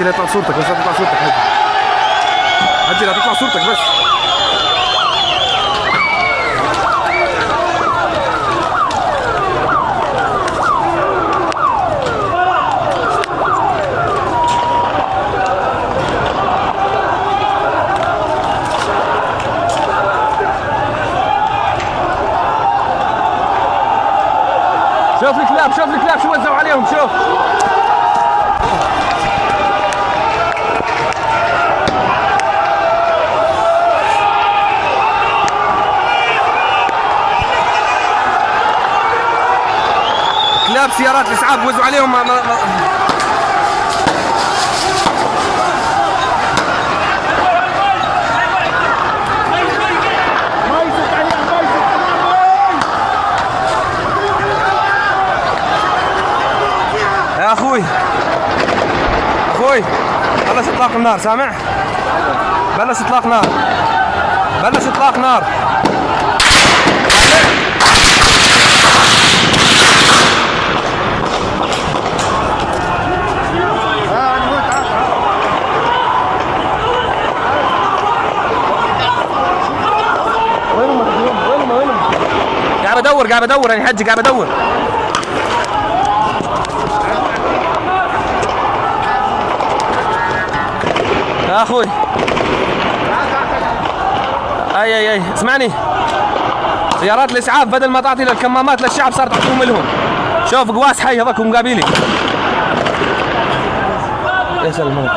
حجي لا تطلع صورتك بس، لا تطلع صورتك حجي. حجي لا تطلع صورتك بس. شوف الكلاب، شوف الكلاب شو وزعوا عليهم، شوف. كلاب سيارات الاسعاف وزعوا عليهم يا اخوي بلش اطلاق النار، سامع؟ بلش اطلاق نار، بلش اطلاق نار. قاعد بدور انا حجي، قاعد بدور. يا اخوي اي اسمعني، سيارات الاسعاف بدل ما تعطي للكمامات للشعب صارت تعطيهم لهم. شوف قواس حي هذاك مقابلي. ايش الموت؟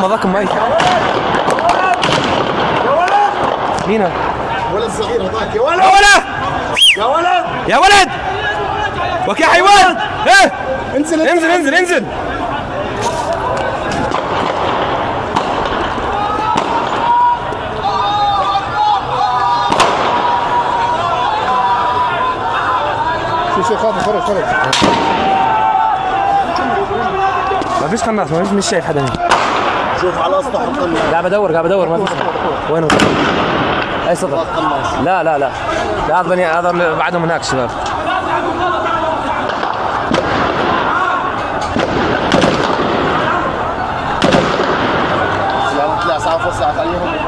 هذاكم ماي. مين هذا؟ ولد صغير هذاك. يا ولد يا ولد يا ولد وك يا حيوان. ايه انزل انزل انزل انزل. شو خرج. ما فيش قناص، ما فيش، مش شايف حدا هنا. شوف على اسطح القناص. قاعد بدور ما فيش. وين هو؟ اي صدق؟ لا هذا بعدهم هناك الشباب.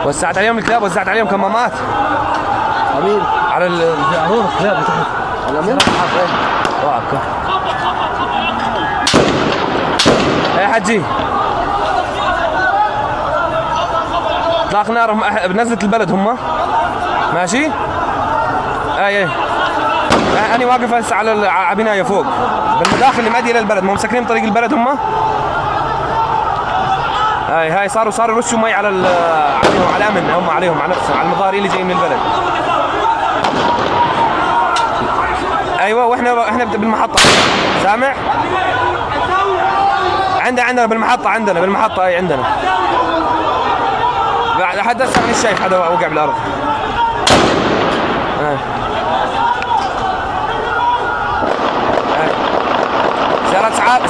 وزعت عليهم الكلاب، وزعت عليهم كمامات. امين على هون الكلاب تحت. على مين؟ وعك. يا حجي اطلاق نار بنزلة البلد هم ماشي. اي انا واقف هسه على بنايه فوق بالمداخل اللي مؤديه للبلد، ما هم مسكرين طريق البلد هم. هاي صاروا يرشوا مي على الامن، هم عليهم على نفسهم، على المظاهرين اللي جايين من البلد. ايوه واحنا بالمحطه، سامع؟ عندنا بالمحطه اي عندنا. لحد هسه ماني شايف حدا وقع بالارض.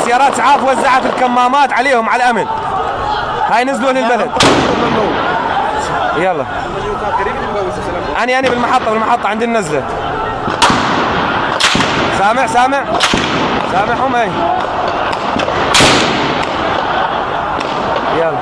سيارات اسعاف وزعت الكمامات عليهم على الامن. هاي نزلوا للبلد. يلا انا بالمحطه عندي النزله. سامعهم اي. يلا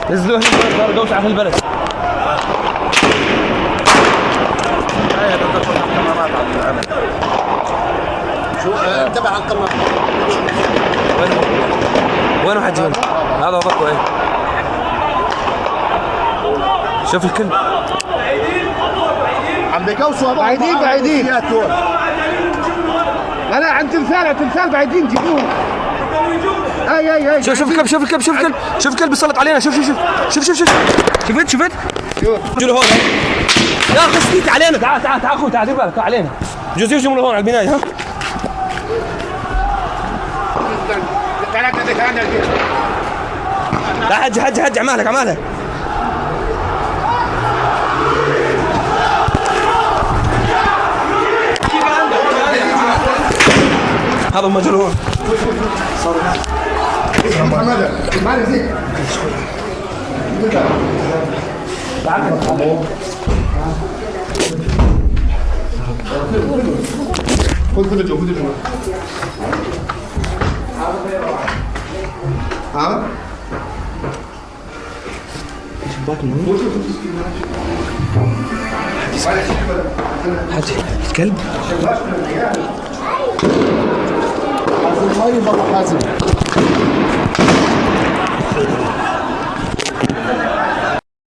نزلوا هنا صار دوشه في البلد. شو تبع القمر. وينه حجي؟ هذا ضبطه ايه. شوف الكل عم بيكوسوا بعيدين لا عند تمثال بعيدين جيبوه. اي شوف الكلب شوف الكلب شوف الكلب شوف الكلب بيسلط علينا شوف شفت جوا هون يا اخي سكيت علينا تعال اخوي تعال دير بالك علينا جوز يجوا من هون على البنايه ها لا هج عمالك هذا المجنون ما زين خذ جو ها حاجة الكلب حازم